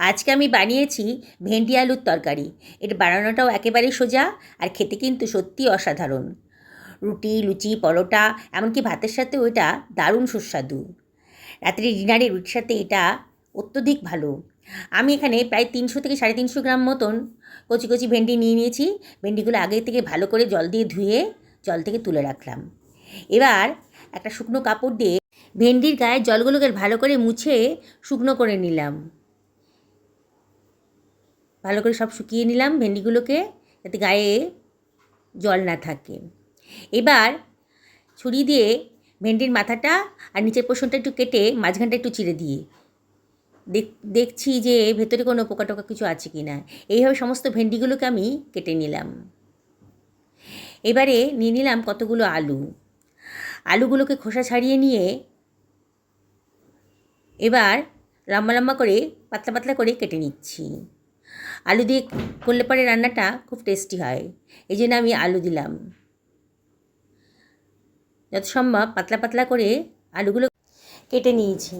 আজকে আমি বানিয়েছি ভেন্ডি আলুর তরকারি। এটা বানানোটাও একেবারে সোজা, আর খেতে কিন্তু সত্যিই অসাধারণ। রুটি, লুচি, পরোটা, এমনকি ভাতের সাথেও এটা দারুণ সুস্বাদু। রাত্রি ডিনারে রুটির সাথে এটা অত্যধিক ভালো। আমি এখানে প্রায় 300 থেকে 350 গ্রাম মতন কচি কচি ভেন্ডি নিয়ে নিয়েছি। ভেন্ডিগুলো আগে থেকে ভালো করে জল দিয়ে ধুয়ে জল থেকে তুলে রাখলাম। এবার একটা শুকনো কাপড় দিয়ে ভেন্ডির গায়ের জলগুলোকে ভালো করে মুছে শুকনো করে নিলাম। ভালো করে সব শুকিয়ে নিলাম ভেন্ডিগুলোকে, যাতে গায়ে জল না থাকে। এবার ছুরি দিয়ে ভেন্ডির মাথাটা আর নিচের পোর্শনটা একটু কেটে মাঝখানটা একটু চিড়ে দিয়ে দেখছি যে ভেতরে কোনো পোকা টোকা কিছু আছে কি না। এইভাবে সমস্ত ভেন্ডিগুলোকে আমি কেটে নিলাম। এবারে নিয়ে নিলাম কতগুলো আলু। আলুগুলোকে খোসা ছাড়িয়ে নিয়ে এবার লম্বা লম্বা করে পাতলা পাতলা করে কেটে নিচ্ছি। আলু দিয়ে করলে পরে রান্নাটা খুব টেস্টি হয়, এই জন্য আমি আলু দিলাম। যত সম্ভব পাতলা পাতলা করে আলুগুলো কেটে নিয়েছি।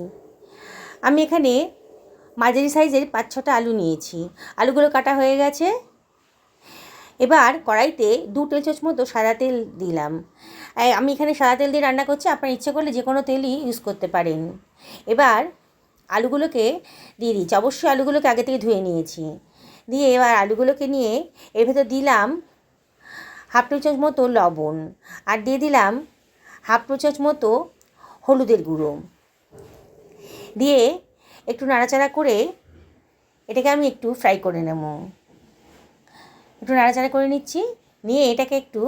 আমি এখানে মাঝারি সাইজের 5-6টা আলু নিয়েছি। আলুগুলো কাটা হয়ে গেছে। এবার কড়াইতে 2 টেবিল চামচ মতো সাদা তেল দিলাম। আমি এখানে সাদা তেল দিয়ে রান্না করছি, আপনার ইচ্ছে করলে যে কোনো তেলই ইউজ করতে পারেন। এবার আলুগুলোকে দিয়ে দিচ্ছি। অবশ্যই আলুগুলোকে আগে থেকে ধুয়ে নিয়েছি। দিয়ে এবার আলুগুলোকে নিয়ে এর ভেতর দিলাম হাফ টেবিল চামচ মতো লবণ, আর দিয়ে দিলাম হাফ টেবিল চামচ মতো হলুদের গুঁড়ো। দিয়ে একটু নাড়াচাড়া করে এটাকে আমি একটু ফ্রাই করে নেব। একটু নাড়াচাড়া করে নিচ্ছি, নিয়ে এটাকে একটু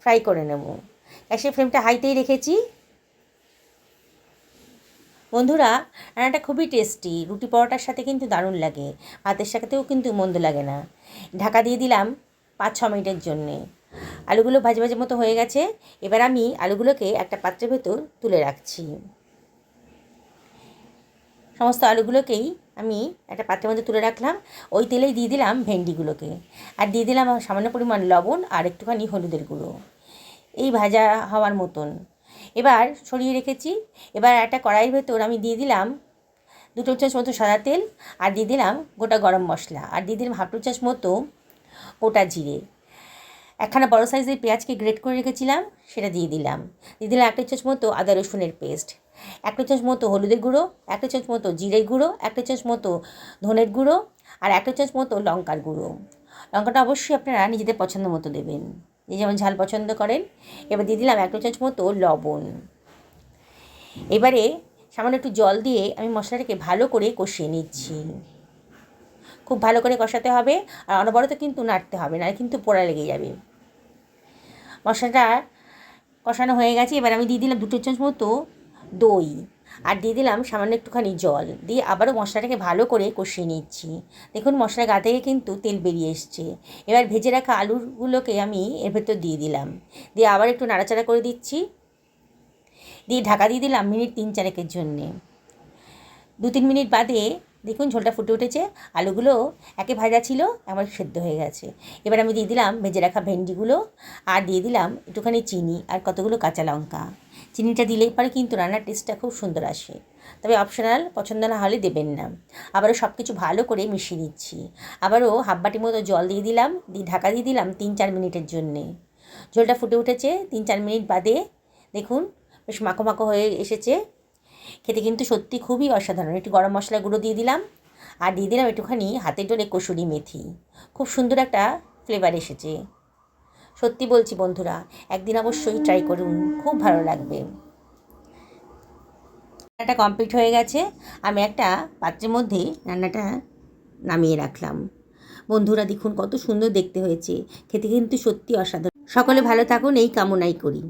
ফ্রাই করে নেব। গ্যাসের ফ্লেমটা হাইতেই রেখেছি। বন্ধুরা, রান্নাটা খুবই টেস্টি, রুটি পরোটার সাথে কিন্তু দারুণ লাগে, ভাতের সাথেও কিন্তু মন্দ লাগে না। ঢাকা দিয়ে দিলাম 5-6 মিনিটের জন্যে। আলুগুলো ভাজা ভাজা মতো হয়ে গেছে। এবার আমি আলুগুলোকে একটা পাত্রের ভেতর তুলে রাখছি। সমস্ত আলুগুলোকেই আমি একটা পাত্রের মধ্যে তুলে রাখলাম। ওই তেলেই দিয়ে দিলাম ভেন্ডিগুলোকে, আর দিয়ে দিলাম সামান্য পরিমাণ লবণ আর একটুখানি হলুদের গুঁড়ো, এই ভাজা হওয়ার মতন। এবার সরিয়ে রেখেছি। এবার একটা কড়াইয়ের ভেতর আমি দিয়ে দিলাম 2 টেবিল চামচ মতো সাদা তেল, আর দিয়ে দিলাম গোটা গরম মশলা, আর দিয়ে দিলাম হাফ টেবিল চামচ মতো গোটা জিরে। একখানা বড় সাইজের পেঁয়াজকে গ্রেট করে রেখেছিলাম, সেটা দিয়ে দিলাম। দিয়ে দিলাম 1 টেবিল চামচ মতো আদা রসুনের পেস্ট, 1 টেবিল চামচ মতো হলুদের গুঁড়ো, 1 টেবিল চামচ মতো জিরের গুঁড়ো, 1 টেবিল চামচ মতো ধনের গুঁড়ো, আর 1 টেবিল চামচ মতো লঙ্কার গুঁড়ো। লঙ্কাটা অবশ্যই আপনারা নিজেদের পছন্দ মতো দেবেন, যে যেমন ঝাল পছন্দ করেন। এবার দিয়ে দিলাম 1 টেবিল চামচ মতো লবণ। এবারে সামান্য একটু জল দিয়ে আমি মশলাটাকে ভালো করে কষিয়ে নিচ্ছি। খুব ভালো করে কষাতে হবে, আর অনবরত কিন্তু নাড়তে হবে, না কিন্তু পোড়া লেগে যাবে। মশলাটা কষানো হয়ে গেছে। এবার আমি দিয়ে দিলাম 2 টেবিল চামচ মতো দই, আর দিয়ে দিলাম সামান্য একটুখানি জল, দিয়ে আবারও মশলাটাকে ভালো করে কষিয়ে নিচ্ছি। দেখুন মশলার গা থেকে কিন্তু তেল বেরিয়ে এসছে। এবার ভেজে রাখা আলুগুলোকে আমি এর ভেতর দিয়ে দিলাম, দিয়ে আবার একটু নাড়াচাড়া করে দিচ্ছি। দিয়ে ঢাকা দিয়ে দিলাম মিনিট 3-4 জন্যে। 2-3 মিনিট বাদে দেখুন ঝোলটা ফুটে উঠেছে। আলুগুলো একে ভাজা ছিল, আমার সেদ্ধ হয়ে গেছে। এবার আমি দিয়ে দিলাম ভেজে রাখা ভেন্ডিগুলো, আর দিয়ে দিলাম একটুখানি চিনি আর কতগুলো কাঁচা লঙ্কা। চিনিটা দিলেই পরে কিন্তু রান্নার টেস্টটা খুব সুন্দর আসে, তবে অপশনাল, পছন্দ না হলে দেবেন না। আবারও সব কিছু ভালো করে মিশিয়ে দিচ্ছি। আবারও হাফ বাটি মতো জল দিয়ে দিলাম, দিয়ে ঢাকা দিয়ে দিলাম 3-4 মিনিটের জন্যে। ঝোলটা ফুটে উঠেছে 3-4 মিনিট বাদে দেখুন বেশ মাখো মাখো হয়ে এসেছে। খেতে কিন্তু সত্যি খুবই অসাধারণ। একটু গরম মশলা গুঁড়ো দিয়ে দিলাম, আর দিয়ে দিলাম একটুখানি হাতের ডোলে কসুরি মেথি। খুব সুন্দর একটা ফ্লেভার এসেছে। সত্যি বলছি বন্ধুরা, একদিন অবশ্যই ট্রাই করুন, খুব ভালো লাগবে। রান্নাটা কমপ্লিট হয়ে গেছে। আমি একটা পাত্রের মধ্যে রান্নাটা নামিয়ে রাখলাম। বন্ধুরা দেখুন কত সুন্দর দেখতে হয়েছে, খেতে কিন্তু সত্যি অসাধারণ। সকলে ভালো থাকুন এই কামনাই করি।